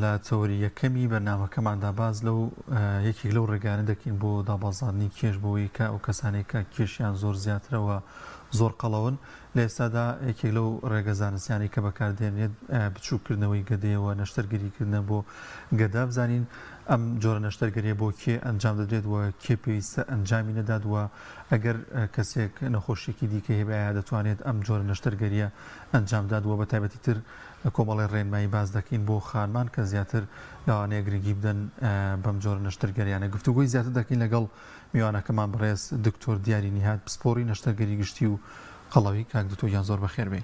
لە چۆری یەکەمی بەرنامەکەماندا باز لەو یەکێک لەو ڕێگانە دەکەین بۆ دابەزاندنی کێش بۆەوەی کە ئەو کەسانێک کە کێشیان زۆر زیاترەوە زۆر قەڵەون لە ئێستادا یەکێک لەو ڕێگە زانستیانی کە بەکاردێنێت بچووکردنەوەی گەدەیەوە نەشتەرگەریکردنە بۆ گەدا بزانین ئەم جۆرە نەشتەرگەریە بۆ کێ ئەنجام دەدرێت و کێ پێویستە ئەنجامی نەدات وە ئەگەر کەسێک نەخۆشیێکی دیکە هەیە دەتوانێت ئەم جۆرە نەشتەرگەریە ئەنجامداد وە بە تایبەتی تر کۆمەڵی ڕێنمایی باز دەکەین بۆ خانمان کە زیاتر لەوانەیە گرنگی بدەن بەم جۆرە نەشتەرگەریانە گفتوگوی زیاتر دەکەین لەگەڵ میوانەکەمان بەڕێز دکتۆر دیاری نیهات پسپۆڕی نەشتەرگەری گشتی و قەڵەوی کاک دکتۆریان زۆر بەخێر بێ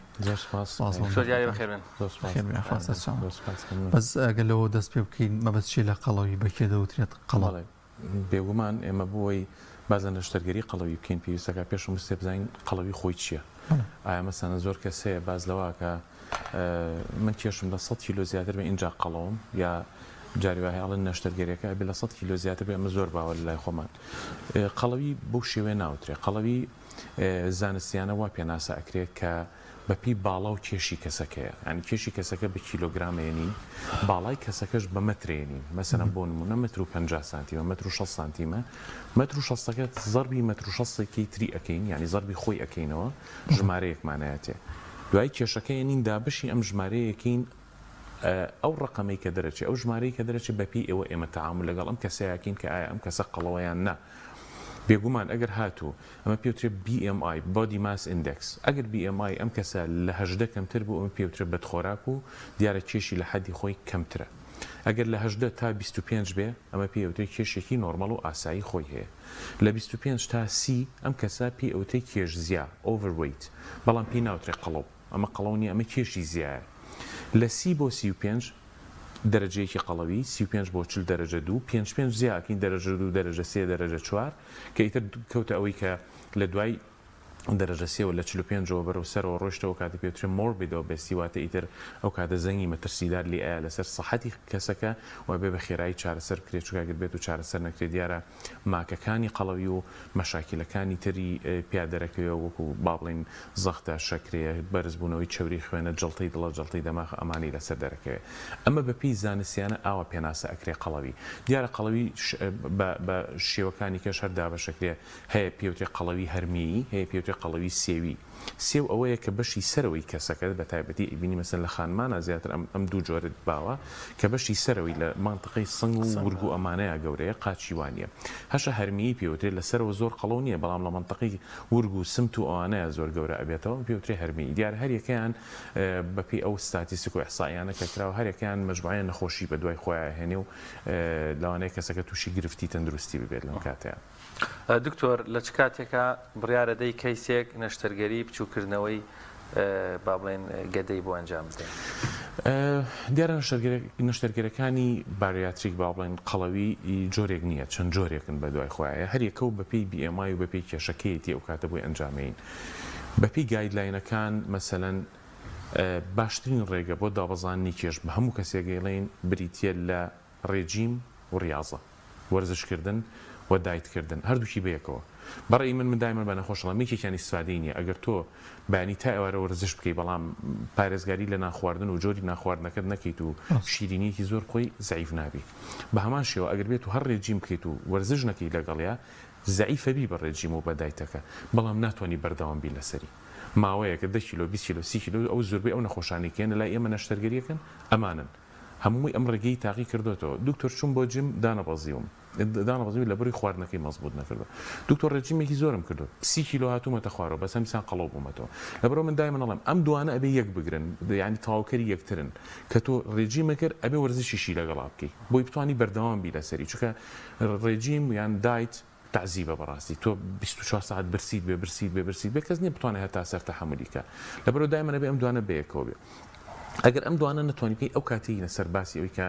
بەس ئەگەر لەوە دەست پێ بکەین مەبەست چی لە قەڵەوی بەکێ دەوترێت قەڵەڵێ بێگومان ئێمە بۆی بازە نەشتەرگەری قەڵەوی بکەین پێویستەکە پێشم وستێ بزانین قەڵەوی خۆی چییە ئایا مەسەنە زۆر کەسەیە باز لەوە کە من کێشم لە 100 کیلۆ زیاتر بە اینجا قەڵەوم یا جاری وایڵن نەشتەرگەریەکە بێ لە 100 کیلۆ زیاتر بێ ئەمە زۆر باوە لای خۆمان قەڵەوی بۆ شێوێ ناوترێ قەڵەوی زانستیانە وا پێناسە ئەکرێت کە بەپی باڵا و کێشی کەسەکەیە ئەنی کێشی کەسەکە بە کیلۆگرامێنین باڵای کەسەکەش بە مەترێنین مەسەرم بۆ نمونە متر و 50 سانتیمە متر و 6 سانتیمە متر و 6ەکە زەربی متر و 6ێکی تری ئەەکەین ینی زەربی خۆی ئەەکەینەوە ژمارەیەکمانایەتێ دوای کێشەکەیەنین دابشی ئەم ژمارەیەکین ئەو ڕقەمەی کە دەرەچێت ئەو ژمارەی کە دەرەچێت بەپی ئێوە ئێمە تەعامل لەگەڵ ئەم کەسەیەکین کە ئایا ئەم کەسە قەڵەوەیان نا بێگومان ئەگەر هاتوو ئەمە پێوترێت BMI Body Mass Index ئەگەر BMI ئەم کەسە لە 18 کەمتر بوو ئەمە پێوترێت بەدخۆراک و دیارە کێشی لە حەدی خۆی کەمترە ئەگەر لە 18 تا 25 بێ ئەمە پێوترێت کێشێکی نۆرمەڵ و ئاسایی خۆی هەیە لە 25 تا 30 ئەم کەسە پێوترێت کێش زیا overweight بەڵام پێی ناوترێت قەڵەو ئەمە قەڵەونی ئەمە کێشی زیایە لە 30 بۆ 35 دەرەجەیەکی قەڵەوی 35 بۆ 40 دەرەجە 2 5 زیاکەین دەرەجە 2 دەرەجە 3 دەرەجە 4 کە ئیتر کەوتە ئەوەی کە لە دوای دەرەجە 3 و لە 45ەوە بەرەو سەرەوە ڕۆشتەوە کاتی پێوترێت مۆربیدەوە بێستیواتە ئیتر ئەو کاتە زەنگی مەترسیدار لێ ئایا لەسەر سەحەتی کەسەکە و بێ بە خێرایی چارەسەر بکرێت چووکاگەر بێت و چارەسەر نەکرێت دیارە ماکەکانی قەڵەوی و مەشاکیلەکانی تری پیادەرەکەوێ وەکو باڵین زەختە شەکرێ بەرزبوونەوەی چەوری خوێنە جڵتەی دڵە جڵتەی دەماغ ئەمانی لەسەر دەرەکەوێت ئەمە بەپی زانستیانە ئاوە پێناسە ئەکرێ قەڵەوی دیارە قەڵەوی بە شێوەکانی کەش هەر دابەشەکرێ هەیە پێوترێت قەڵەوی هەرمیی هەیە پێوترێت قەڵەوی سێوی سێو ئەوەیە کە بەشی سەرەوەی کەسەکە بە تایبەتی ئیبینی مەسەن لە خانمانە زیاتر ئەم دوو جۆرت باوە کە بەشی سەرەوەی لە مانتقەی سنگ و ورگ و ئەمانەیە گەورەیە قاچیوانیە هەشە هەرمیی پێوترێت لەسەرەوە زۆر قەڵەو نییە بەڵام لە مانتقی ورگ و سمت و ئەوانەیە زۆر گەورە ئەبێتەوە پێوترێت هەرمی دیارە هەریەکەیان بەپی ئەو ستاتیستیک و ئەحسایانە کە کراوە هەریەکەیان مەجموعەیە نەخۆشی بە دوای خۆیان هێنێ و لەوانەیە کەسەکە تووشی گرفتی تەندروستی ببێت لەم کاتەیە دکتۆر لە چ کاتێکە بڕیارە دەی کەیسێک نەشتەرگەری بچووکردنەوەی با بڵێن گەدەی بۆ ئەنجام بدەین دیارە نەشتەرگەرەکانی باریاتریک با بڵێن قەڵەوی جۆرێک نییە چەند جۆرێکن بە دوای خۆیە هەریەکە و بەپی BMI و بەپی کێشەکەیەتی ئەو کاتە بۆی ئەنجامین بەپی گایدلاینەکان مەسەلەن باشترین ڕێگە بۆ دابەزاننی کێش بە هەموو کەسێگەڵین بریتە لە ڕێجیم و ڕاضە وەرزشکردن و دایتکردن هەردووکی بەیەکەوە بەڕێی من دایمەن بە نەخۆشەڵەمێکێکیانی سوادەی نیە ئەگەر تۆ بەانی تا ئێوارە وەرزش بکەی بەڵام پارێزگاری لە ناخواردن و جۆری ناخواردنەکەت نەکەیت و شیرینیەکی زۆر خۆی زەعیف نابی بە هەمان شێوە ئەگەر بێت و هەر ڕێجیم بکەیت و وەرزش نەکەی لەگەڵیا زەعیفەبی بە ڕێجیم و بە دایتەکە بەڵام ناتوانانی بەردەوام بی لەسەری ماوەیەکە 10 کیلۆ 20 کیلۆ 30 کیلۆ ئەو زۆربەی ئەو نەخۆشانێکیان لای ئێمە نەشتەرگەریەکەن ئەمانن هەمووی ئەم ڕێگەی تاقی کردوێتەوە دکتۆر چوون بۆ جیم دانەبەزیوم دانەبەزی لە بڕی خواردنەکەی مەزبوط نەکردو دکتۆر ڕێجیمێکی زۆرم کردو 30 کیلۆ هاتوومەتە خوارەوە بەس هەمیسان قەڵەو بوومەتەوە لەبەرەوە من دایمەن ئەڵێم ئەم دوانە ئەبێ یەک بگرن یعنی تەواوکەری یەکترن کە تۆ ڕێجیمە کرد ئەبێ وەرزشیشی لەگەڵا بکەی بۆی بتوانی بەردەوام بی لەسەری چونکە ڕێجیم یان دایت تعزیبە بەڕاستی تۆ 24 ساعت برسیت بێ کەس نییە بتوانێت هەتا سەر تەحملیکە لەبەرەوە دایمەن ئەبێ ئەم دوانە بەیەکەوە بێ ئەگەر ئەم دوانە نتوانانی بکەی ئەو کاتی لەسەر باسی ئەوی کە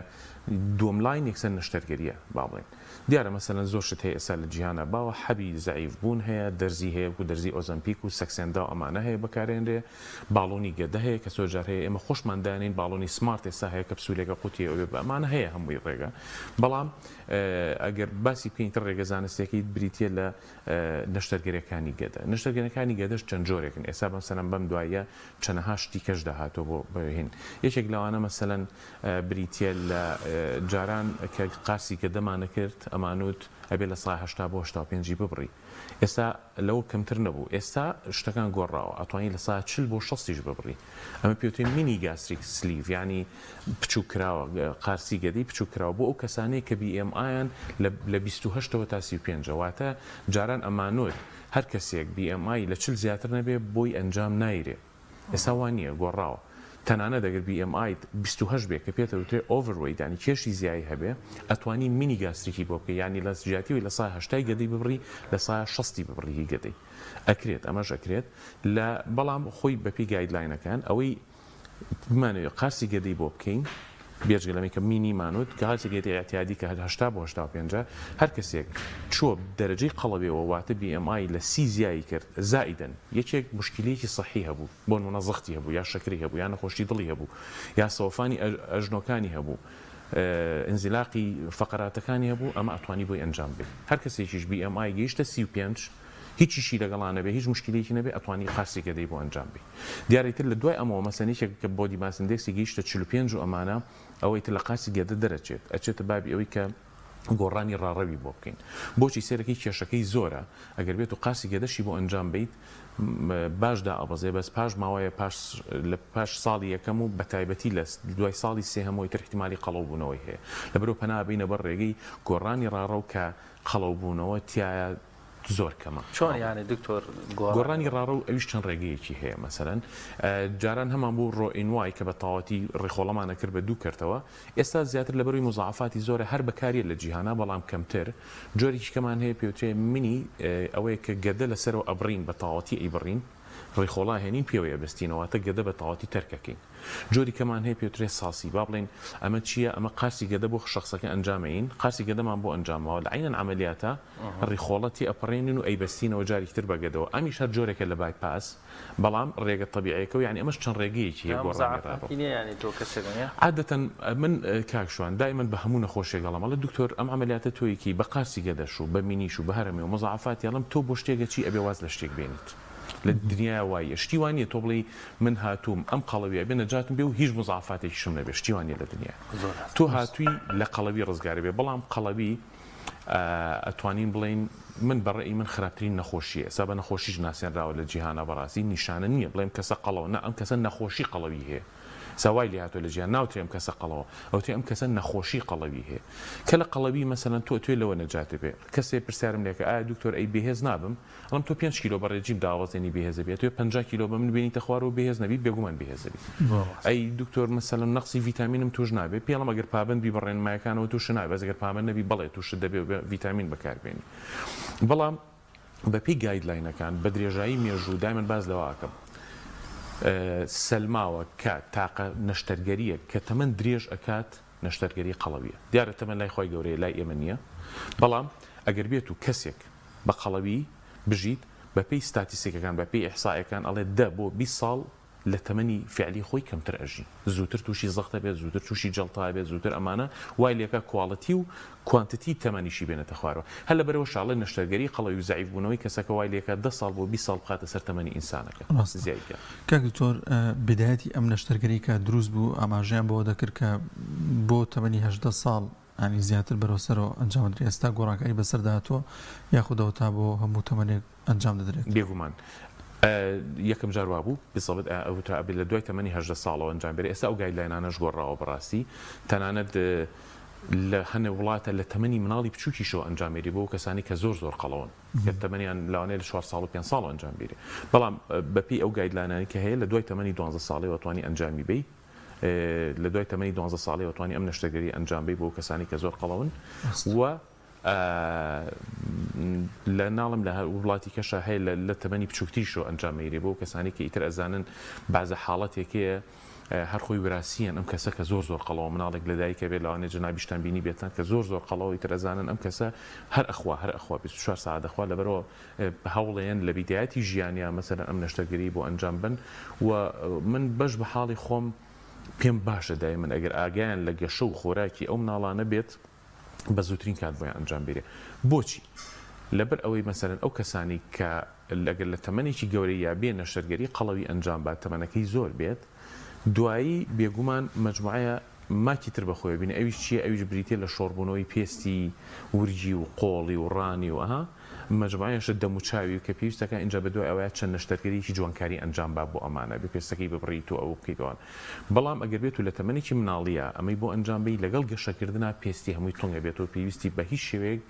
دووەم لاین یەکسەر نەشتەرگەریە با بڵێن دیارە مەسەلەن زۆر شت هەیە ئێستا لە جیهانە باوە حەبی زەعیف بوون هەیە دەرزی هەیە و دەرزی ئۆزەمپیک و سەکسێندا و ئەمانە هەیە بەکارێنرێ باڵۆنی گەدە هەیە کە زۆرجار هەیە ئێمە خۆشمان دانین باڵۆنی سمارت ئێستا هەیە کەپسولێکە قوتیە ئەوێ ئەمانە هەیە هەمووی ڕێگە بەڵام ئەگەر باسی پێینتر ڕێگە زانستیەکەی بریتە لە نەشتەرگەریەکانی گەدە نەشتەرگەریەکانی گەدەش چەند جۆرێکن ئێستا مەسەلەن بەم دوایە چەندەها شتی کەش داهاتۆ بۆ بهێن یەکێک لەوانە مەسەلەن بریتە لە جاران کە قارسی کە دەمانە کرد ئەمانوت ئەبێ لە ساعت 80 بۆ 85 ببڕی. ئێستا لەوە کەمتر نەبوو، ئێستا شتەکان گۆڕاوە، ئەتوانین لە ساعت 40 بۆ 60 ببڕی. ئەمە پێوتێ مینی گاستریک سلیڤ، ینی بچووکراوە، قارسی گەدەی بچووکراوە بۆ ئەو کەسانەی کە BMI-یان لە 28ەوە تا 35، واتە جاران ئەمانوت هەر کەسێک BMI لە 40 زیاتر نەبێ بۆی ئەنجام نایرێ. ئێستا وان نییە، گۆڕاوە. تەنانە دەگەر BMI 28 بێ کە پێتەوترێ ئۆڤەروەیت، ینی کێشی زیایی هەبێ، ئەتوانی مینی گاستریکی بۆ بکە، ینی لە زیاتیەوەی لە ساعت 80 گەدەی ببڕی لە ساعت 60 ببڕی گەدەی. ئەکرێت، ئەمەش ئەکرێت لە بەڵام خۆی بەپی گایدلاینەکان ئەوەی بمانەوێت قارسی گەدەی بۆ بکەین بێژگە لەمەی کە مینی مانوت قارسی گەدەی احتیاجی کە 80 بۆ 85 هەر کەسێک چۆ دەرەجەی قەڵەوێەوە واتە BMI لە 30 زیایی کرد زائیدەن یەکێک مشکلەیەکی صحی هەبوو، بۆ نمونە زەختی هەبوو، یا شەکری هەبوو، یا نەخۆشی دڵی هەبوو، یا سەوفانی ئەژنۆکانی هەبوو، ئەنزیلاقی فەقەراتەکانی هەبوو، ئەمە ئەتوانی بۆی ئەنجام بێت. هەر کەسێکیش BMI گەیشتە 35 هیچیشی لەگەڵان نەبێ، هیچ مشکلێکی نەبێ، ئەتوانی قارسی گەدەی بۆ ئەنجام بێ. دیارەیتر لە دوای ئەمەوە مەسەنێکێک کە بۆدی ماس ئیندێکسی گەیشتە 45 و ئەمانە ئەوەی تر لە قارسی گەدە دەرەچێت، ئەچێتە بابی ئەوەی کە گۆڕانی ڕاڕەوی بۆ بکەین. بۆچی سێرەکەی کێشەکەی زۆرە، ئەگەر بێت و قارسی گەدەشی بۆ ئەنجام بیت باشدا ئەبەزێ، بەس پاش ماوەیە لە پاش ساڵی یەکەم و بەتایبەتی لە دوای ساڵی سێهەمەوەی تر احتیمالی قەڵەوبوونەوەی هەیە. لەبەرەوە پەنا بینە بەر ڕێگەی گۆڕانی ڕاڕە و کە قەڵەوبوونەوە تایە زۆر کەمە. چۆن یانی دکتۆر گۆڕانی ڕاڕە و ئەویش چەند ڕێگەیەکی هەیە. مەسەلەن جاران هەمان بوو ڕۆئینوای کە بە تەواوەتی ڕێخۆڵەمانە کرد بە دوو کردەوە، ئێستا زیاتر لەبەروی مزاعفاتی زۆرە هەر بەکاریە لە جیهانە، بەڵام کەمتر. جۆرێکی کەمان هەیە پێوترێ مینی ئەوەیە کە گەدە لەسەرەوە ئەبڕین بە تەواوەتی ئەیبڕین، ڕێخۆڵا هێنین پێوەیە بەستینەوەتە گەدە بە تەواوەتی تەرکەکەین. جۆری کەمان هەیە پێوترێ ساسی، با بڵێن ئەمە چییە؟ ئەمە قارسی گەدە بۆ شخصەکە ئەنجامەین، قارسی گەدەمان بۆ ئەنجامەوە لە عینەن عملیاتە ڕێخۆڵەتی ئەپڕێنین و ئەیبەستینەوە جارێکی تر بەگەدەوە. ئەمیش هەر جۆرێکە لە بایپاس، بەڵام ڕێگە طبیعیەکە و یعنی ئەمەش چەند ڕێگەیەکی هەیە گۆڕانی ڕاڕە. عادەتەن من کاکشوان دائما بە هەموو نەخۆشیێک گەڵام ئەڵێ دکتۆر ئەم عملیاتە تۆیەکی بە قارسی گەدەش و بە مینیش و بە هەرەمێ و مزاعفاتی ئەڵم تۆ بۆ شتێکە چی ئەبێ واز لە شتێک بێنیت لە دنیای وایە. شتی وانە تۆ بڵێ من هاتووم ئەم قەڵەویە بێ نەجاتم بێ و هیچ مزاعفاتێکی شم نەبێ، شتی وانە لە دنیا. تۆ هاتووی لە قەڵەوی ڕزگارە بێ، بەڵام قەڵەوی ئەتوانین بڵین من بەڕێی من خراپترین نەخۆشیە. ئێستا بە نەخۆشیش ناسێنراوە لە جیهانە، بەڕاستی نیشانە نییە بڵێم کەسە قەڵەوە، نە ئەم کەسە نەخۆشی قەڵەوی هەیە. ساوای لێ هاتۆ لە ژیان ناوترێ ئەم کەسە قەڵەوە، ئەوتێ ئەم کەسە نەخۆشی قەڵەوی هەیە. کە لە قەڵەوی مەسەلەن تۆ توێ لەوە نەجاتێ بێ، کەسێ پرسیارم لێکە ئایا دکتۆر ئەی بێهێز نابم؟ ئەڵم تۆ 5 کیلۆ بە ڕێجیم داوازێنی بێهێزە بێت، تۆ 50 کیلۆ بە من بینیتە خوار و بێهێز نەبی بێگومان بێهێزە بی. ئەی دکتۆر مەسەلەن نەقسی ڤیتامینم توش نابێ، پێڵم ئەگەر پابند بی بەڕێنمایەکانەوە توش نابێ، بەس ئەگەر پابند نەبی بەڵێ توش دەبێ ڤیتامین بەکاربێنی. بەڵام بەپی گایدلاینەکان بە درێژایی مێژوو دایمەن باز لەوە ئەکەم سەلماوە کە تاقە نەشتەرگەریە کە تەمەەن درێژ ئەکات نەشتەرگەری قەڵەویە. دیارە تەمەەن لای خۆی گەورەیە، لای ئێمە نییە. بەڵام ئەگەر بێت و کەسێک بە قەڵەوی بژیت بەپی ستاتیستیکەکان بەپی ئیحسائیەکان ئەڵێ 10 بۆ 20 ساڵ لە تەمەنی فعلی خۆی کەمتر ئەژی، زووتر تووشی زەختە بێت، زووتر تووشی جەڵتا بێت، زووتر ئەمانە وای لێکە کواڵەتی و کوانتیتی تەمەنیشی بێنێتە خوارەوە. هەر لەبەرەوە شاڵێ نەشتەرگەری قەڵەوی و زەعیف بوونەوەی کەسەکە وای لێکە 10 ساڵ بۆ 20 ساڵ بخاتە سەر تەمەنی ئینسانەکە زیایکە. کاک دکتۆر بدایەتی ئەم نەشتەرگەری کە دروست بوو ئاماژیان بۆ دەکرد کە بۆ تەمەنی 18 ساڵ ینی زیاتر بەرەوسەرەوە ئەنجامدرێت. ئێستا گۆڕانکاری بەسەرداهاتوە یاخودەوە تا بۆ هەموو تەمەنێک ئەنجام دەدرێت. بێگومان یەکەم جار وا بوو بێسەڵێت ئەوتا ئەبێت لە دوای تەمەنی 18 ساڵەوە ئەنجام بێت. ئێستا ئەو گایدلاینانەش گۆڕاوە بەڕاستی، تەنانەت لە هەنێ وڵاتە لە تەمەنی مناڵی بچووکیشەوە ئەنجامێری بۆ کەسانی کە زۆر قەڵەون کە تەمەنیان لەوانەیە لە 4 ساڵ و 5 ساڵ ئەنجامبێری. بەڵام بەپی ئەو گایدلاینانی کە هەیە لە دوای تەمەنی 12 ساڵی وەتوانی ئەنجامی بی، لە دوای تەمەنی 12 ساڵی وەتوانی ئەم نەشتەرگەری ئەنجامبی بۆ کەسانی کە زۆر قەڵەون. و لە ناڵم لە وڵاتی کەشە هەیە لە تەمەنی بچووکتیشەوە ئەنجامێری بۆ کەسانی کە ئیتر ئەزانن بازە حاڵەتێکەیە هەر خۆی وراثیان ئەم کەسە کە زۆر قەڵەوە مناڵێک لەدایکە بێت لەوانەیە جەنابیشتان بینی بێتان کە زۆر قەڵەوە ئیتر ئەزانن ئەم کەسە هەر ئەخوا 24 ساعت دەخوا لەبەرەوە هەوڵێن لە بیدایەتی ژیانیان مەسەلەن ئەم نەشتەرگەری بۆ ئەنجام بن. و من بەش بە حاڵی خۆم پێم باشە دایمەن ئەگەر ئاگایان لە گەشە و خۆراکی ئەو مناڵانە بێت بە زووترین کات بۆیان ئەنجام بێرێ. بۆچی؟ لەبەر ئەوەی مەسەلەن ئەو کەسانی کە لەگەر لە تەمەنێکی گەورەی یا بێ نەشتەرگەری قەڵەوی ئەنجام بات تەمەنەکەی زۆر بێت دوایی بێگومان مجموعەیە ماکی تر بەخۆی بینە ئەویش چیە ئەویش بریتێ لە شۆڕبوونەوەی پێستی ورجی و قۆڵی و ڕانی و ئەها مجموعەیەشە دەموچاوی کە پێویستەکە اینجا بە دوای ئەوەیە چەند نەشتەرگەریی جوانکاری ئەنجام با بۆ ئەمانە بە پێستەکەی ببڕیت و ئەو بکەیتەوە بەڵام ئەگەر بێت و لە تەمەنێکی مناڵیە ئەمەی بۆ ئەنجام بی لەگەڵ گەشەکردنا پێستی هەمووی تۆنگە بێتەوە پێویستی بە هیچ شێوەیەک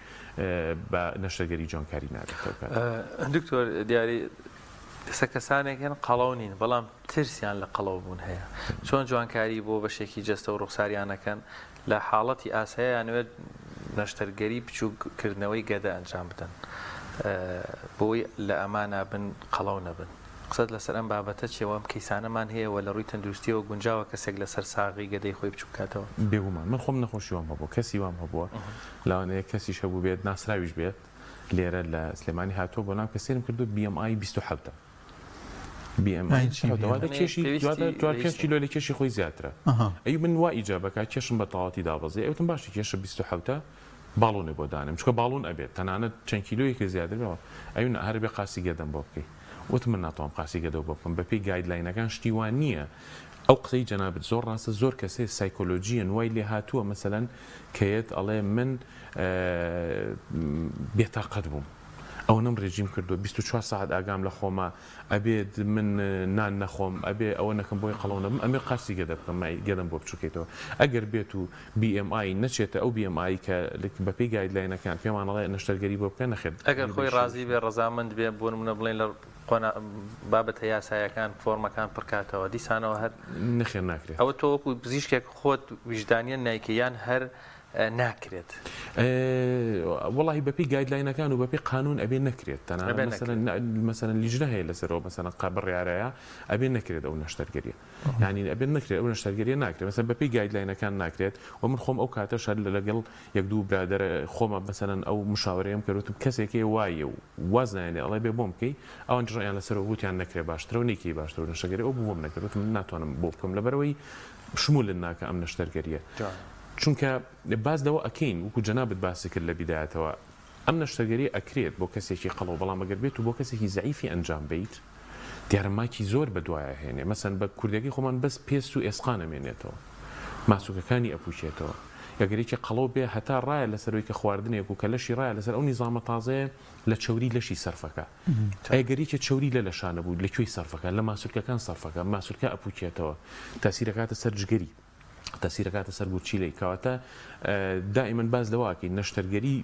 بە نەشتەرگەری جوانکاری نابێتەوە. دکتۆر دیاری ئێستا کەسانێک هەن قەڵەو نین بەڵام ترسیان لە قەڵەو بوون هەیە چۆن جوانکاری بۆ بەشێکی جەستە و ڕوخساریانەکەن لە حاڵەتی ئاساییانوێت نەشتەرگەری بچووکردنەوەی گەدە ئەنجام بدەن بۆی لە ئەمانە بن قەڵەو نەبن. قسەت لەسەر ئەم بابەتە چێوەم کەیسانەمان هەیە لە ڕووی تەندروستیەوە گونجاوە کەسێک لەسەر ساغی گەدەی خۆی بچووکاتەوە. بێگومان من خۆم نەخۆشی وام هەبوو کەسی وام هەبووە لاوانەیە کەسیش هەبوو بێت ناسراویش بێت لێرە لە سلێمانی هاتۆ بۆ نام کەسێرم کردو BMI 27 کێشی کیلۆ لە کێشی خۆی زیاترە ئەی من وا ئیجابەکە کێشم بە تەواتی دابەزێ ئەوتم باشی کێشە 27 باڵۆنێ بۆ دانم چکە باڵون ئەبێت تەنانەت چەند کیلۆیەکی زیاترەوە ئەوین هەر بێ قاسی گەدەم بۆ بکەی وتم من ناتوانم قاسی گەدە بۆ بکەم بەپێی گایدلاینەکان شتیوان نییە ئەو قسەی جەنابەت زۆر ڕاستە زۆر کەسێ سایکۆلۆجیەن وای لێ هاتووە مەسەلەن کەیت ئەڵێ من بێتاقەت بووم ئەو نم ڕێژیم کردو 24 ساعت ئاگام لە خۆمە ئەبێت من نان نەخۆم ئەبێ ئەوە نەکەم بۆی قەڵەونە ئەمێ قاسی گەدە بکەم گەدەم بۆ بچووکێتەوە ئەگەر بێت و BMI نەچێتە ئەو BMI کە بەپێی گایدلاینەکان پێمانەڵێ نەشتەرگەری بۆ بکەن نەخێت ئەگەر خۆی ڕازی بێ ڕەزامەند بێ بۆ منە بڵێن لە بابەتە یاسایەکان فۆرمەکان پڕکاتەوە دیسانەوە هەر نەخێر ناکرێت ئەوە تۆ وەکو پزیشکێک خۆت ویژدانیە نایکەیان هەر ناکرێت وڵی بەپی گایدلاینەکان و بەپی قانون ئەبێ نەکرێت مەسەرەن لیژنە هەیە لەسەرەوە مەسەرەن قابڕیارەیە ئەبێ نەکرێت ئەو نەشتەرگەریە یعنی ئەبێ نەکرێت ئەو نەشتەرگەریە ناکرێت مەسەن بەپی گایدلاینەکان ناکرێت و من خۆم ئەو کاتە شەر لەگەڵ یەک دوو برادەرە خۆمە مەسەرەن ئەو مشاورەیەم کردوتم کەسێکی وایە و وازنایێنێ ئەڵێ بێ بۆم بکەی ئەوان ڕیان لەسەر وتیان نەکرێت باشترە و نێکی باشتر و نەشتەرگەری ئەو بووم نەکردوتم من ناتوانم بۆ بکەم لەبەرەوەی شمولن ناکە ئەم نەشتەرگەریە چونکە باز دەوە ئەکەین وەکو جەنابەت باسی کرد لە بیدایەتەوە ئەم نەشتەرگەری ئەکرێت بۆ کەسێکی قەڵەو بەڵام ئەگەر بێت و بۆ کەسێکی زەعیفی ئەنجام بیت دیارە ماکی زۆر بەدوایە هێنێ مەسەن بە کوردەکەی خۆمان بەس پێست و ئێسقان ئەمێنێتەوە ماسووکەکانی ئەپوشێتەوە ئەگەرێکی قەڵەو بێ هەتا ڕایە لەسەرەوەی کە خواردنێک و کە لەشی ڕایە لەسەر ئەو نیزامە تازەیە لە چەوری لەشی سەرفەکە ئەگەریکە چەوری لە لەشانە بوو لەکوێی سەرفەکە لە ماسوولکەکان سەرفەکە ماسوولکە ئەپوکێتەوە تاسیرەکاتە سەر جگەری تەسیرەکاتە سەر بچیلەی کەواتە دائما باز لەواکەی نەشتەرگەری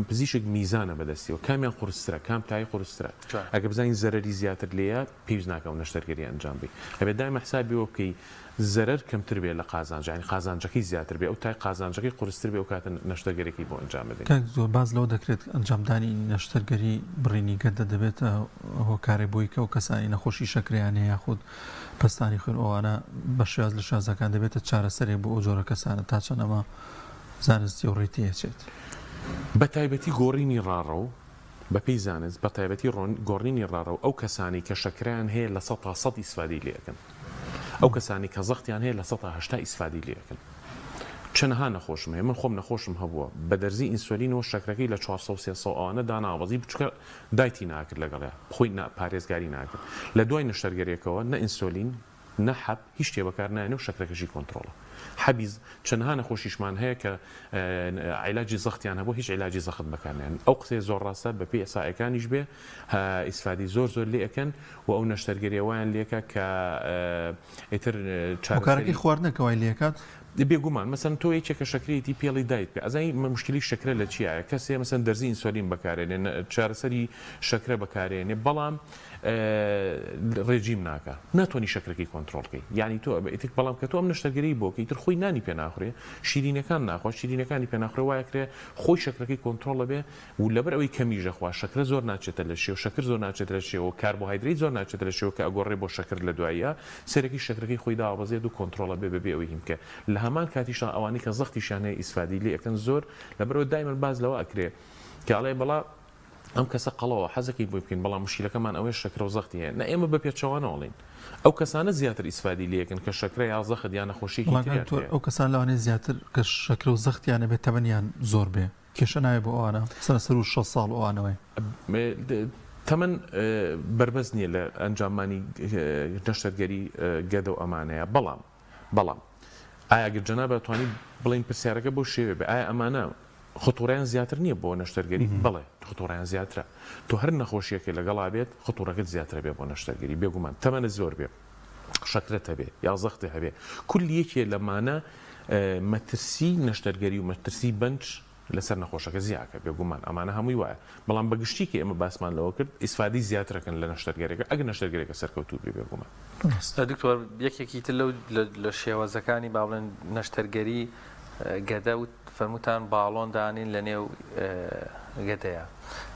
پزیشک میزانە بەدەستیەوە کامیان قورسترە کام تای قورسترە ئەگە بزانین زەرەری زیاتر لێە پێویست ناکەم نەشتەرگەری ئەنجام بی ئەبێ دائما حسابیەوە بکەی زەرەر کەمتر بێت لە قازانج ینی قازانجەکەی زیاتر بێ ئەو تای قازانجەکەی قورستر بێ و کاتە نەشتەرگەرێکی بۆ ئەنجام بدەین زۆر باز لەوە دەکرێت ئەنجامدانی نەشتەرگەری بڕینی گەدە دەبێت هۆکارێ بۆی کە و کەسانی نەخۆشی شەکریان هەیە یاخود پستانی خوێن ئەوانە بە شێواز لە شازەکان دەبێتە چارەسەرێک بۆ ئەو جۆرە کەسانە تا چەند ئەمە زانستی و ڕێتی هەچێت بە تایبەتی گۆڕینی ڕاڕە و بەپێی زانست بە تایبەتی گۆڕینی ڕاڕە و ئەو کەسانی کە شەکریان هەیە لە 100 ئیسفادی لێەکەن ئەو کەسانی کە زەختیان هەیە لە 180 ئیسفادی لێەکەن چەندها نەخۆشم هەیە من خۆم نەخۆشم هەبووە بە دەرزی ئینسۆلینەوە شەکرەکەی لە 400 ئەوانە داناوەزی بچکە دایتی ناکرد لەگەڵێ خۆی پارێزگاری ناکرد لە دوای نەشتەرگەریەکەوە نە ئینسۆلین نە حەب هیچ شتێ بەکار نایێنێ و شەکرەکەشی کۆنتڕۆڵە حەبیز چەندها نەخۆشیشمان هەیە کە عیلاجی زەختیان هەبوو هیچ عیلاجی زەخت بەکارنیان ئەو قسەی زۆر ڕاستە بە پێی ئێسائەکانیش بێ ئیسفادی زۆر لێ ئەکەن و ئەو نەشتەرگەریەوەیان لێکە کە ئیتر چارەکەی خواردنەکەوای لێکات بێگومان مەسەن تۆ یەکێکە شەکرێتی پێڵی دایت بکە ئەزای مشکلی شەکرە لە چیایە کەسێ مەسەن دەرزی ئینسۆلین بەکارێنێ چارەسەری شەکرە بەکارێنێ بەڵام ڕێژیم ناکە ناتوانانی شەکرەکەی کۆنتڕۆڵکەی یعنی تۆ ئیتر بەڵام کە تۆ ئەم نەشتەرگەری بۆکەی تر خۆی نانی پێ ناخورێ شیرینەکان ناخوا شیرینەکانی پێ ناخورێ وایەکرێ خۆی شەکرەکەی کۆنتڕۆڵە بێ و لەبەر ئەوەی کەمیژە خوا شەکرە زۆر ناچێتە لە شێو شەکر زۆر ناچێت لە شێوە کاربۆهایدریت زۆر ناچێت لە شێوە کە ئەگۆڕێ بۆ شەکر لە دوایە سەرەکی شەکرەکەی خۆی داوەزێت و کۆنتڕۆڵە بێ بەبێ ئەوەی هیمکە لە هەمان کاتیشان ئەوانەی کە زەختیشان هەیە ئیسفادی لێ ئەەکەن زۆر لەبەرەوە دایما باز لەوە ئەکرێ کاڵێ بەڵا ئەم کەسە قەڵەوە حەزەکەی بۆی بکەین بەڵام مشکلەکەمان ئەوەی شەکرە و زەختی هەیە نە ئێمە بە پێچەوانەوەڵین ئەو کەسانە زیاتر ئیسفادی لێکن کە شەکرە یا زەخت یان نەخۆشیی ئەو کەسان لەوانەیە زیاتر کە شەکرە و زەختیانە بێت تەمەنیان زۆر بێ کێشە نایە بۆ ئەوانە سەر و 6 ساڵ ئەوانەوەی تەمەەن بربەز نییە لە ئەنجامانی نەشتەرگەری گەدە و ئەمانەیە بەڵام ئایا جەناب بەتوانانی بڵین پرسیارەکە بۆ شێوێ بێ ئایا ئەمانە خطوڕیان زیاتر نییە بۆ نەشتەرگەری بڵێ خطوڕیان زیاترە تۆ هەر نەخۆشیەکە لەگەڵا بێت خطوڕەکەت زیاترە بێ بۆ نەشتەرگەری بێگومان تەمەنە زۆر بێ شەکرەت هەبێ یا زەختی هەبێ کولی یەکێ لەمانە مەترسی نەشتەرگەری و مەترسی بنج لەسەر نەخۆشەکە زیاکە بێگومان ئەمانە هەمووی وایە بەڵام بەگشتی کە ئێمە باسمان لەوە کرد ئیسفادی زیاترەکەن لە نەشتەرگەرێکە ئەگە نەشتەرگەرێکە سەرکەوتوو بێ بێگومان دکتۆر یەکێکی تر لە شێوەزەکانی با بڵێن نەشتەرگەری گەدە و فەرموتان باڵۆن دانین لە نێو گەدەیە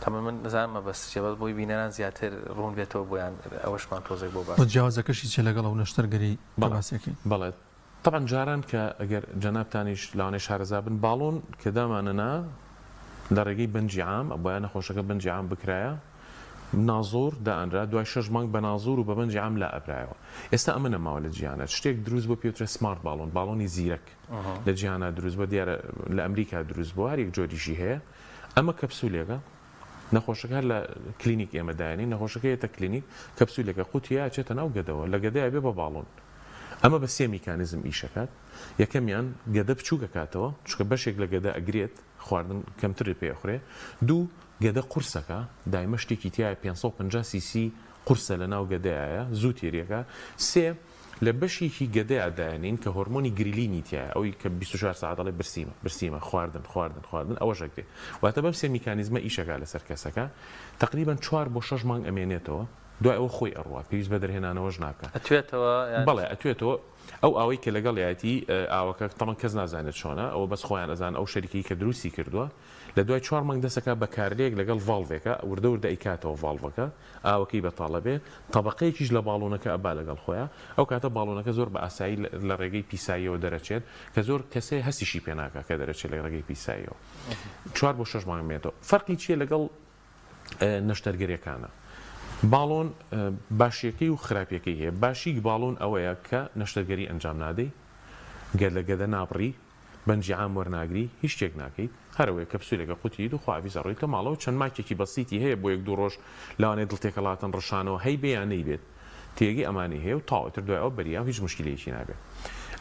تەمە من نزانمە بەس شێوەز بۆی بینەران زیاتر ڕوون بێتەوە بۆیان ئەوەشمان تۆزێک بۆ باش جیاوازەکەشی چێ لەگەڵ ئەو نەشتەرگەری باسێکی بەڵێت طبعا جاران کە ئەگەر جەنابتانیش لاوانەی شارەزا بن باڵۆن کە دامانەنا لە ڕێگەی بنجی عام بۆیان نەخۆشەکە بنجی عام بکرایە نازۆر دائنرا دوای 6 مانگ بە نازۆر و بە بنجی عام لا ئەبرایەوە ئێستا ئەمە نەماوە لە جیهانە شتێک دروست بۆ پێوترە سمارت باڵۆنی زیرەک لە جیهانە دروست بۆ دیارە لە ئەمریکا دروست بۆ هەرێک جۆریشی هەیە ئەمە کەپسولێکە نەخۆشەکە لە کلینیک ئێمە دایانی نەخۆشەکە هێتە کلینیک کەپسولێکە قوتیە چێتە ناو گەدەوە لە گەدەیە بێ بە باڵۆن ئەمە بە سێ میکانیزم ئیشەکات یەکەمیان گەدە بچووکە کاتەوە چکە بەشێک لە گەدە ئەگرێت خواردن کەمتری پێخورێ دوو گەدە قورسەکە دایمە شتێکی تایە 550 سیسی قورسە لە ناو گەدەیە زوو تێریەکە سێ لە بەشێکی گەدەیە دایانین کە هۆرمۆنی گریلینی تایە ئەوی کە 24 ساعت دەڵێ برسیمە خواردن ئەوە ژەگرێت واتە بەم سێ میکانیزمە ئیشەکە لەسەر کەسەکە تقریبا 4 بۆ 6 مانگ ئەمێنێتەوە دوای ئەوە خۆی ئەڕوا پێویست بە دەرهێنانەوەش ناکە بەڵێ ئەتوێتەوە ئەو ئاوەی کە لەگەڵ یاتی ئاوەکە تەمەن کەس نازانێت چۆنە ئەوە بەس خۆیان ئەزان ئەو شەریکی کە دروستی کردووە لە دوای 4 مانگ دەسەکە بەکارلێک لەگەڵ ڤاڵڤێکە وردە ئیکاتەوە ڤاڵڤەکە ئاوەکەی بەتاڵە بێ تەبەقەیەکیش لە باڵۆنەکە ئەبا لەگەڵ خۆیان ئەو کاتە باڵۆنەکە زۆر بە ئاسایی لە ڕێگەی پیساییەوە دەرەچێت کە زۆر کەسێ هەسیشی پێناکە کە دەرەچێت لە ڕێگەی پیساییەوە 4 بۆ 6 مانگ مێتەوە فەرقی چیە لەگەڵ نەشتەرگەریەکانە باڵۆن باشیەکەی و خراپیەکەی هەیە باشی باڵۆن ئەوەیە کە نەشتەرگەری ئەنجام نادەی گەر لە گەدە ناپڕی بەنجی عام وەرناگری هیچ شتێک ناکەیت هەروەیە کەپسولێکە قوتی و خواویزە ڕۆیتە ماڵەوە چەند ماکێکی بەسیتی هەیە بۆ 1-2 ڕۆژ لەوانێت دڵتێکەڵاتن ڕشانەوە هەی بێیان نەیبێت تێگەی ئەمانی هەیە و تاوەتر دوای ئەو بەریاو هیچ مشکلەیەکی نابێت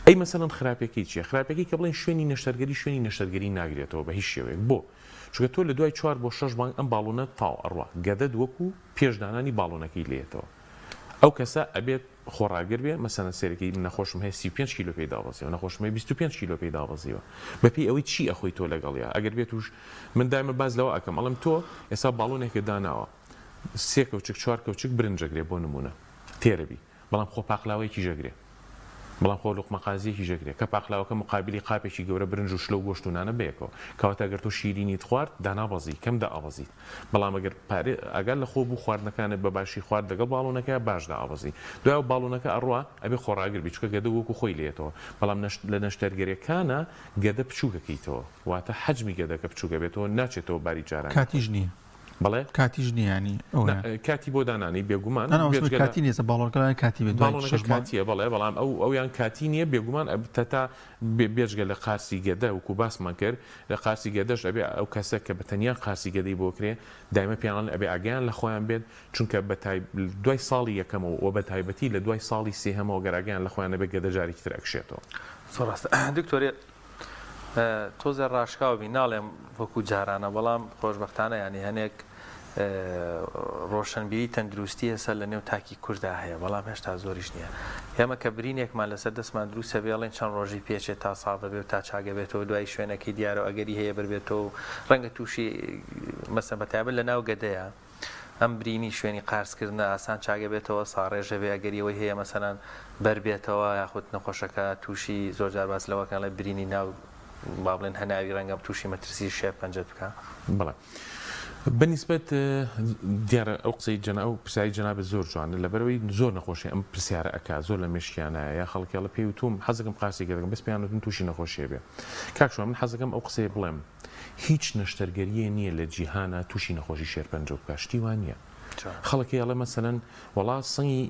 ئەی مەسەڵەن خراپەکەی چیە خراپەکەی کە بڵێن شوێنی نەشتەرگەری ناگرێتەوە بە هیچ شێوەیەک بۆ چونکە تۆ لە دوای 4 بۆ 6 مانگ ئەم باڵۆنە تاو ئەڕوا گەدە وەکو پێشدانانی باڵۆنەکەی لێتەوە ئەو کەسە ئەبێت خۆڕاگر بێ مەسەنە سێرەکەی نەخۆشم هەیە 35 کیلۆ پێی دابەزیەوە نەخۆشمە 25 کیلۆ پێی دابەزیەوە بەپی ئەوەی چی ئەخۆی تۆ لەگەڵیا ئەگەر بێت توش من دایمە باز لەوە ئەکەم ئەڵم تۆ ئێستا باڵۆنێکە داناوە 3 کەوچک 4 کەوچک برنجەگرێ بۆ نمونە تێرەبی بەڵام خۆ پاقلاوەیەکی ژەگرێ بەڵام خۆ لوقمە قازیەکی ژەگرێ کە پاقلاوەکە مقابلی قاپێکی گەورە برنج و شلە و گۆشتونانە بەیەکەوە کەواتە ئەگەر تۆ شیرینیت خوارد دانابەزی کەم دائەبەزیت بەڵام ئەگەر ئەگەر لە خۆ بوو خواردنەکانت بە باشی خوارد لەگەڵ باڵۆنەکە باش دائەبەزی دوای باڵۆنەکە ئەڕوا ئەبێ خۆڕاگر بی چکە گەدە وەکو خۆی لێتەوە بەڵام لە نەشتەرگەریەکانە گەدە بچووکەکەیتەوە واتە حەجمی گەدەکە بچووکە بێتەوە ناچێتەوە باری جاران کاتیش نییە بەڵێ کاتیش نیانی کاتی بۆ دانانی بێگومان کاتی نیە باڵۆنەکە کاتی بێت کاتیە بەڵێ بەڵام ئەویان کاتی نییە بێگومان تا بێژگە لە قارسی گەدە وکو باسمان کرد لە قارسی گەدەش ئەبێ ئەو کەسە کە بەتەنیا قارسی گەدەی بۆکرێ دایمە پیانان ئەبێ ئاگیان لە خۆیان بێت چونکە دوای ساڵی یەکەمەوە و بە تایبەتی لە دوای ساڵی سێهەمەوە گەراگیان لە خۆیان بێت گەدە جارێکی تر ئەکشێتەوە ڕاستە دکتۆرێ تۆزە ڕاشکاوبی ناڵێم وەکو جارانە بەڵام خۆشبەختانە ینی هەنێک ڕۆشنبیری تەندروستی هەسە لە نێو تاکی کووردا هەیە بەڵام هێشتا زۆریش نییە ئێمە کە برینێکمان لەسەر دەستمان دروستە بێڵێن چەند ڕۆژی پێچێت تا ساڵ بێت تا چاگە بێتەوە دوای شوێنەکەی دیارە ئەگەری هەیە بێتەوە ڕەنگە تووشی مەسە بەتابەت لە ناو گەدەیە ئەم برینی شوێنی قارسکردنە ئاسان چاگە بێتەوە ساڕێژە بێ ئەگەریەوەی هەیە مەسەلەن بەربێتەوە یاخود نەخۆشەکە تووشی زۆرجار باس لەوەکان لە برینی ناو با بڵێن هەناوی ڕەنگەم تووشی مەترسی شێ پەنجەت بکە بڵێ بەنسبەت دیارە ئەو قسەی ئەو پرسیاری جەنابەت زۆر جوانە لەبەرەوەی زۆر نەخۆشی ئەم پرسیارە ئەکا زۆر لە مێشکیانایە یا خەڵکیڵە پێی وتوم حەزەکەم قاسێکە دەکەم بەس پێیانوتن تووشی نەخۆشیە بێ کاکشوان من حەزەکەم ئەو قسەیە بڵێم هیچ نەشتەرگەریە نییە لە جیهانە تووشی نەخۆشی شێرپەنجە بکە شتی وان نییە خەڵکی ئەڵێ مەسەلەن وەڵا سەنگی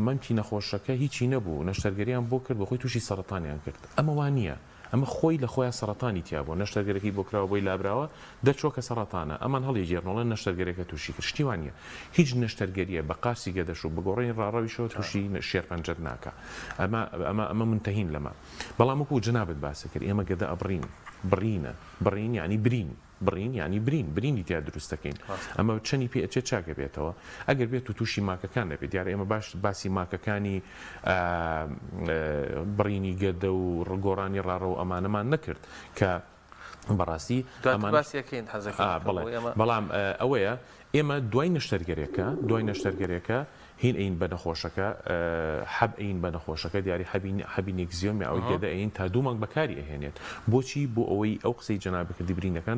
مەمکی نەخۆشەکە هیچی نەبوو نەشتەرگەریان بۆ کرد بە خۆی تووشی سەرەتانیان کرد ئەمە وان نییە ئەمە خۆی لە خۆیان سەرەتانی تیا بوو نەشتەرگەرێکی بۆ کراوە بۆی لابراوە دەچۆکە سەرەتانە ئەمان هەڵی جێرنەوەڵە نەشتەرگەرێکە تووشی کرد شتیوانە هیچ نەشتەرگەریە بە قارسی گەدەش و بگۆڕی ڕاڕەویشەوە تووشی شێرپەنجەر ناکە ئەمە منتەهین لەمە بەڵام وەکو جنابت باسە کرد ئێمە گەدە ئەبڕین بڕین یعنی برین یعنی برینی تیا دروستەکەین ئەمە چەنی پێ ئەچێت چاکە بێتەوە ئەگەر بێت و تووشی ماکەکان نەبێت دیارە ئێمە باسی ماکەکانی برینی گەدە و ڕگۆڕانی ڕاڕەوە ئەمانەمان نەکرد کە بەڕاستی بەڵام ئەوەیە ئێمە دوای نەشتەرگەرێکە هین ئەین بە نەخۆشەکە حەب ئەین بە نەخۆشەکە دیاری حەبی نێکزیۆمی ئەوەی گەدە ئەین تا دوو مانگ بەکاری ئەهێنێت بۆچی بۆ ئەوەی ئەو قسەی جەنابەکردی برینەکان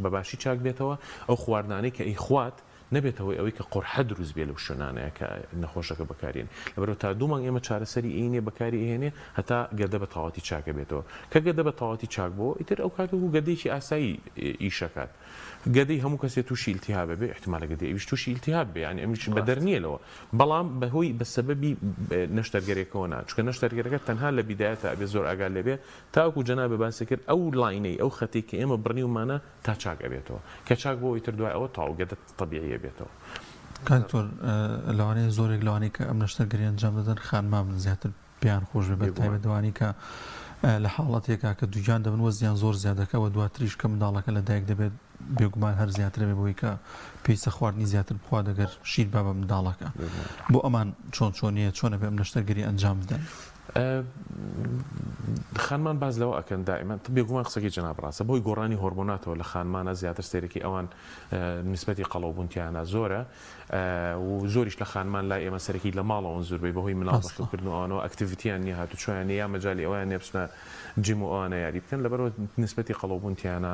بە باشی چاک بێتەوە ئەو خواردانەی کە ئەی خوات نەبێتەوەی ئەوەی کە قورحە دروست بێ لەو شوێنانەیە کە نەخۆشەکە بەکارێن لەبەرەوە تا دوو مانگ ئێمە چارەسەری ئەینێ بەکاری ئێنێ هەتا گەدە بە تەواتی چاکە بێتەوە کە گەدە بە تەواتی چاک بۆ ئیتر ئەو کاتەوە گەدەیەکی ئاسایی ئیشەکات گەدەی هەموو کەسێ تووشی ئیلتیهاب بێ احتمالە گەدەی ئەویش تووشی ئیلتیهاب بێ یعنی ئەمیش بە دەرنیەوە بەڵام بەهۆی بە سەبەبی نەشتەرگەرێکەوە نا چونکە نەشتەرگەرەکە تەنها لە بیدایەتە ئەبێ زۆر ئاگال لێبێ تاوەکو جەنابێ باسی کرد ئەو لاینەی ئەو خەتێک کە ئێمە بڕنی ومانە تا چاک ئەبێتەوە کە چاک بۆ ئیتر دوای ئەوە تاو گەدە تەبیعیە بێتەوە کاکتۆر لەوانەیە زۆرێک لەوانەی کە ئەم نەشتەرگەری ئەنجام دەدەن خانمان زیاتر پێیان خۆش بێت تایبەتەوانی کە لە حاڵەتێکا کە دووجان دەبن وەزیان زۆر زیادەکەەوە دواتریش کە منداڵەکە لە دایک دەبێت بێگومان هەر زیاتر بێ بۆی کە پێویستە خواردنی زیاتر بخوا دەگەر شیر با بە منداڵەکە بۆ ئەمان چۆنیە چۆنە بێ ئەم نەشتەرگەری ئەنجام بدەن خانمان باز لەوە ئەکەن دائما بێگومان قسەکی جەناب ڕاستە بۆی گۆڕانی هۆرمۆناتەوە لە خانمانە زیاتر سێرەکی ئەوان نسبەتی قەڵەوبوونتیانە زۆرە و زۆریش لە خانمان لای ئێمە سەرەکی لە ماڵەوە زۆربەی بەهۆی مناڵبەستکردنەوەەوە ئەکتیڤیتیان نیە هاتوچۆیان یا مەجای ئەویان نێبچنە جیم و ئەوانە یاری بکەن لەبەرەوە نسبەتی قەڵەوبوونتیانە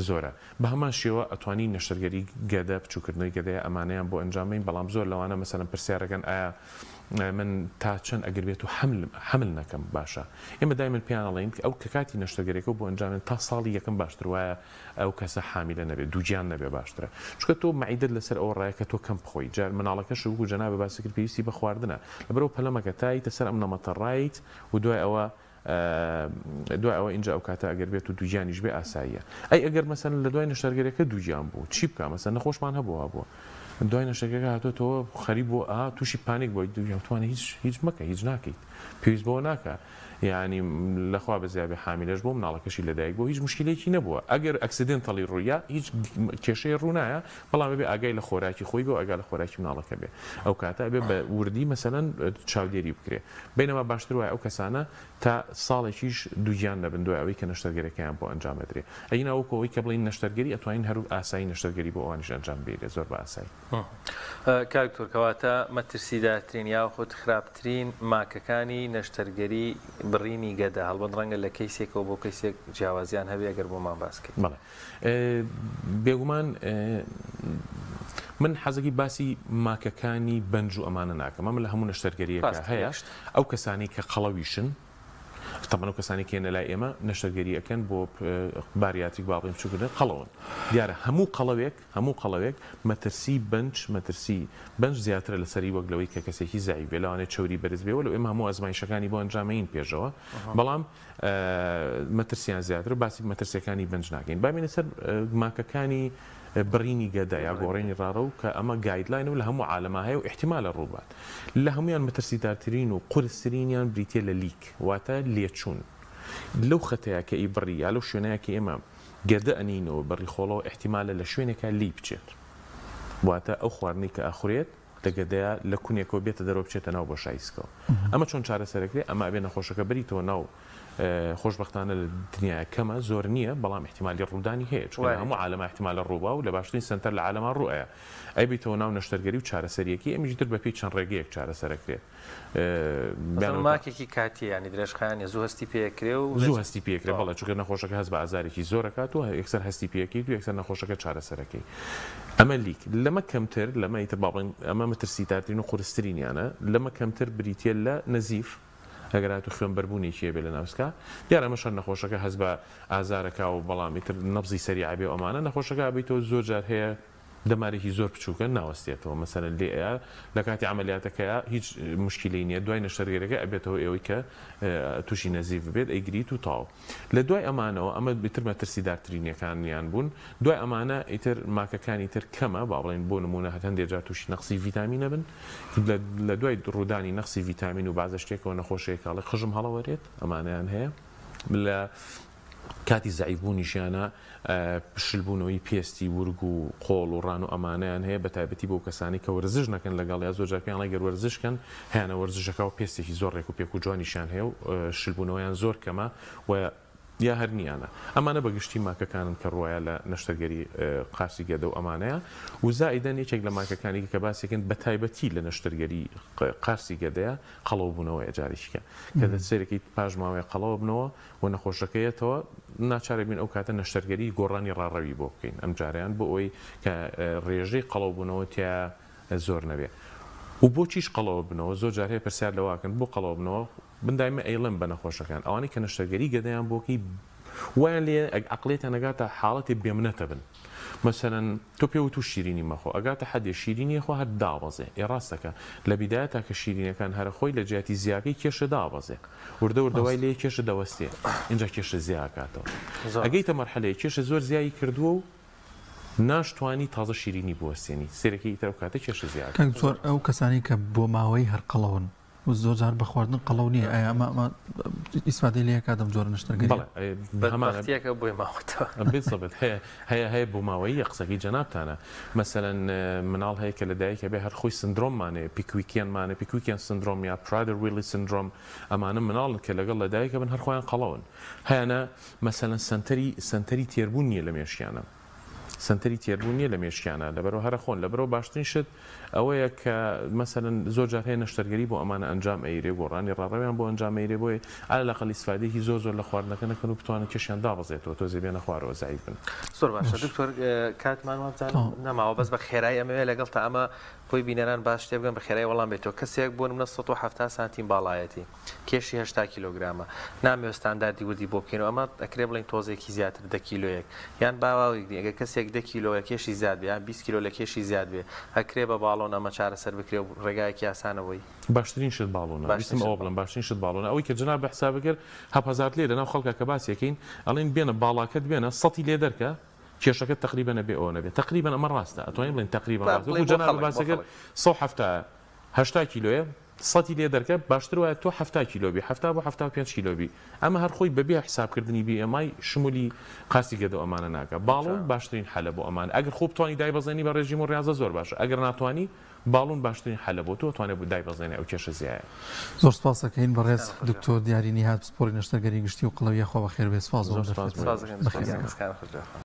زۆرە بە هەمان شێوە ئەتوانی نەشتەرگەری گەدە بچووکردنەوەی گەدەیە ئەمانەیان بۆ ئەنجامین بەڵام زۆر لەوانە مەسەلەن پرسیارەکەن ئایا من تا چەند ئەگەر بێت و حمل نەکەم باشە ئێمە دایمن پیانەڵین ئەو کە کاتی نەشتەرگەرێکە بۆ ئەنجامن تا ساڵی یەکەم باشتر وایە ئەو کەسە حامیلە نەبێت دووجیان نەبێ باشترە چونکە تۆ مەعیدت لەسەر ئەو ڕایەکە تۆ کەم بخۆی جار مناڵەکەش وەکو جەنابێ باسی کرد پێویستی بە خواردنە لەبەرەوە پەلەمەکە تایتە سەر ئەم نەمەتە ڕایت و دوای ئەوە اینجا ئەو کاتە ئەگەر بێت و دووجیانیش بێ ئاساییە ئەی ئەگەر مەسەن لە دوای نەشتەرگەرێکە دووجیان بوو چی بکە مەسەن نەخۆشمان هەبووە دوای نەشتەرگەرەکە هاتۆتەوە خەریب بۆ تووشی پانێک بۆی دووجیانتوانێت هیچ مەکە هیچ ناکەیت پێویست بۆ ناکە یعنی لەخوا بەزیابێ حامیلەش بۆ مناڵەکەشی لەدایک بۆ هیچ مشکلێکی نەبووە ئەگەر ئەکسیدنتەڵی ڕوویە هیچ کێشەیە ڕوونایە بەڵام بێ ئاگای لە خۆراکی خۆی بۆ ئەگا لە خۆراکی مناڵەکە بێ ئەو کاتە بێ بە وردی مەسەلەن چاودێری بکرێ بینەوە باشتر وایە ئەو کەسانە تا ساڵێکیش دووجیان دەبن دوای ئەوەی کە نەشتەرگەرەکەیان بۆ ئەنجامەدرێ ئەینا وەکەوەی کە بڵین نەشتەرگەری ئەتوانین هەرو ئاسایی نەشتەرگەری بۆ ئەوانیش ئەنجام بێت زۆر بە ئاسایی کاکتۆر کەواتە مەترسیداترین یاخود خراپترین ماکەکانی نەشتەرگەری بڕینی گەدە هەڵبەت ڕەنگە لە کەیسێکەوە بۆ کەیسێک جیاوازیان هەبێ ئەگەر بۆمان باس کرد بەڵێ بێگومان من حەزەکی باسی ماکەکانی بەنج و ئەمانە ناکەم ئەمە لە هەموو نەشتەرگەریەکە هەیە ئەو کەسانی کە قەڵەویشن تەمەن و کەسانی کێنە لای ئێمە نەشتەرگەری ئەەکەن بۆ باریاتیک باڵێم چووکردن قەڵەون دیارە هەموو قەڵەوێک مەترسی بەنج زیاترە لەسەری وەک لەوەی کە کەسێکی زایی بێ لەوانێت چوری بەرز بێ و ئێمە هەموو ئەزمایشەکانی بۆ ئەنجامەین پێشەوە بەڵام مەترسیان زیاتر باسی مەترسیەکانی بەنج ناکەین بامێنە سەر ماکەکانی بڕینی گەدە یا گۆڕینی ڕاڕە و کە ئەمە گایدلاین و لە هەموو عالەما هەیە و احتیمالە ڕووبات لە هەمویان مەترسیدارترین و قورسترینیان بریتێ لە لیک واتە لێچوون لەو خەتەیە کە ئی بڕی یا لەو شوێنەیە کە ئێمە گەدە ئەنینەوە بەڕی خۆڵەوە احتیمالە لە شوێنێکە لی بچێت واتە ئەو خواردنی کە ئاخورێت دەگەدەیە لە کوونێکەوە بێتە دەرەوە بچێتە ناو بۆ شایسکەوە ئەمە چۆن چارەسەرەکرێ ئەمە ئەبێ نەخۆشەکە بریتەوە ناو خۆشبەختانە لە دنیای کەمە زۆر نییە بەڵام احتیمالی ڕوودانی هەیە چون هەموو عالەمە احتیمالە ڕووبا و لە باشترین سنتەر لە عالەما ڕوئەیە ئەی بیتەوە ناو نەشتەرگەری و چارەسەریەکی ئەمیش تر بەپێی چەند ڕێگەیەک چارەسەرەکرێت ماکێکی کاتی ینی درێژخایانی زوو هەستی پێکرێ و زوو هەستی پێکرێ بەڵێ چونکە نەخۆشەکە هەست بە ئازارێکی زۆرەکات و یەکسەر هەستی پێکیت و یەکسەر نەخۆشەکە چارەسەرەکەی ئەمە لیک لەمە کەمتر لەمە ئیتر باڵێن ئەمە مەترسیدارترین و قورسترینیانە لەمە کەمتر بریتە لە نەزیف ئەگەرات و خوێنبەربوونێکیە بێ لە ناوسکە دیارە ئەمە شەر نەخۆشەکە هەست بە ئازارەکە و بەڵامی تر نەبزی سەریع بێ ئەمانە نەخۆشەکە بیتەوە زۆر جار هەیە دەمارێکی زۆر بچووکە ناوەستێتەوە مەسەرەن لێ لە کاتی عملیاتەکەیە هیچ مشکلەی نییە دوای نەشتەرگەرەکە ئەبێتەوە ئەوەی کە تووشی نەزیف بێت ئەیگریت و تاو لە دوای ئەمانەوە ئەمە بتر مەترسیدارترینەکانیان بوون دوای ئەمانە ئیتر ماکەکانی تر کەمە با بڵێن بۆ نمونە هەندێک جار تووشی نەقسی ڤیتامینە بن لە دوای ڕوودانی نەقسی ڤیتامین و بازە شتێکەوە نەخۆشیەکەڵی خژم هەڵەوەرێت ئەمانیان هەیە لە کاتی زعیفبوونیشیانە پشلبوونەوەی پێستی ورگ و قۆڵ و ڕان و ئەمانیان هەیە بە تایبەتی بۆ کەسانی کە وەرزش نەکەن لەگەڵ یا زۆر جاپیان لەگەر وەرزشکەن هیانە وەرزشەکە و پێستێکی زۆر ڕێک و پێک و جوانیشان هەیە و شلبوونەوەیان زۆر کەمە و یا هەرنیانە ئەمانە بەگشتی ماکەکانن کە ڕواە لە نەشتەرگەری قارسی گەدە و ئەمانەیە و زائیدەن یەکێک لە ماکەکانی کە باسێکن بە تایبەتی لە نەشتەرگەری قارسی گەدەیە قەڵەوبوونەوە جاریشکە کە دەسێرەی پاش ماوەیە قەڵەوە بنەوە و نەخۆشەکەیەتەوە ناچارێک بین ئەو کاتە نەشتەرگەری گۆڕانی ڕاڕەوی بۆ بکەین ئەم جاریان بۆ ئەوی کە ڕێژەی قەڵەوبوونەوە تیا زۆر نەبێ و بۆچیش قەڵەوە بنەوە زۆر جار هەیە پرسیار لەواکەن بۆ قەڵەوە بنەوە بندایمە ئەیڵم بە نەخۆشەکان ئەوانەی کە نەشتەرگەری گەدەیان بۆکەی وایان لێ ئەقلێتە نەگاتە حاڵەتی بێمنەتە بن مثلەن تۆ پێ و تو شیرینی مەخۆ ئەگاتە حەدێ شیرینی خۆ هەر دابەزێ ڕاستەکە لە بیدایە تا کە شیرینەکان هەرە خۆی لە جیاتی زیاکەی کێشە دابەزێ وردە وردەوای لێ کێشە دەوەستێ اینجا کێشە زیاکاتەوە ئەگەیتە مەرحەلەیە کێشە زۆر زیایی کردووە و ناشتوانی تازە شیرینی بوەستێنی سێرەکەی تەرەو کاتە کێشە زیاد زۆر ئەو کەسانی کە بۆ ماوەی هەر قەڵەون و زۆر جار بە خواردن قەڵەو نییە ئایا ئەمە ئیسفادەی لێ کاتم جۆرە نەشتەرگەری هەمانەتیەکە بۆی ماوەتەوە بێت هەیە بۆ ماوەی قسەکەی جەنابتانە مەسەلەن مناڵ هەیە کە لە دایکە بێ هەر خۆی سندرۆممانێ پیکویکیانمانە پیکویکیان سندرۆم یا پرادر ویلی سندرۆم ئەمانە مناڵن کە لەگەڵ لە دایکە بن هەر خۆیان قەڵەون هەیەە مەسەلەن سنتەری تێربوون نییە لە مێشکیانە سنتەری تێربوون نیە لە مێشکیانە لەبەرەوە هەرە خۆن لەبەرەوە باشترین شت ئەوەیە کە مەسەلەن زۆر جار هەیە نەشتەرگەری بۆ ئەمانە ئەنجام ئەیرێ گۆڕانی ڕاڕەویان بۆ ئەنجام ئەیرێ بۆی ئالە لەقل ئیسفادەیەکی زۆر لە خواردنەکە نەکەن و بتوانن کێشیان دابەزێتەوە تۆ زێبێنە خوارەوە زعیف بن زۆر باشە دکتۆر کاتمان وابزان نەماوە بەس بە خێرایی ئەمەوێ لەگەڵ تا ئەمە بۆی بینەران باش شتێ بگەن بە خێرایی وەڵام بێتەوە کەسێک بۆ نمونە 170 سانتیم باڵایەتی کێشی 80 کیلۆگرامە نامەوێت ستانداردی وردی بۆ بکەینەوە ئەمە ئەکرێ بڵین تۆزێکی زیاتر 10 کیلۆیەک یان باواوی ئەگە کەسێک 10 کیلۆیە کێشی زیاد بێ یان 20 کیلۆ لە کێشی زیاد بێ ئەکرێ بە باڵۆن ئەمە چارەسەر بکرێ و ڕێگایەکی ئاسانەوەی باشترین شت باڵۆنە ویستم ئەوە بڵم باشترین شت باڵۆنە ئەوەی کە جناب بە حساب بکرد 7,000 لێ لەناو خەڵکە کە باسیەکەین ئەڵێن بێنە باڵاکەت بێنە 100 لێ دەرکە کێشەکە تقریبا نەبێ ئەوە نەبێت تقریبا ئەمە ڕاستە ئەتوانین بڵین تقریبا ڕاستە و جناب باسەکرد 170 کیلۆیە 100 لێ دەرکە باشتر وایە تۆ 70 کیلۆبی 70 بۆ 75 کیلۆبی ئەمە هەر خۆی بەبێ حسابکردنی BMI شمولی قاسی گەدە ئەمانە ناکە باڵۆن باشترین حەلە بۆ ئەمان ئەگەر خۆ بتوانی دایبەزێنی بە ڕێژیم و ڕاضە زۆر باشە ئەگەر ناتوانی باڵون باشترین حەلە بۆ تۆ توانێت بۆ دایبەزێنی ئەو کێشە زیایە زۆر سپاسەکەین بەڕێز دکتۆر دیاری نیهات سپۆری نەشتەرگەری گشتی و قڵەویە خۆ بەخێر بێ سپاس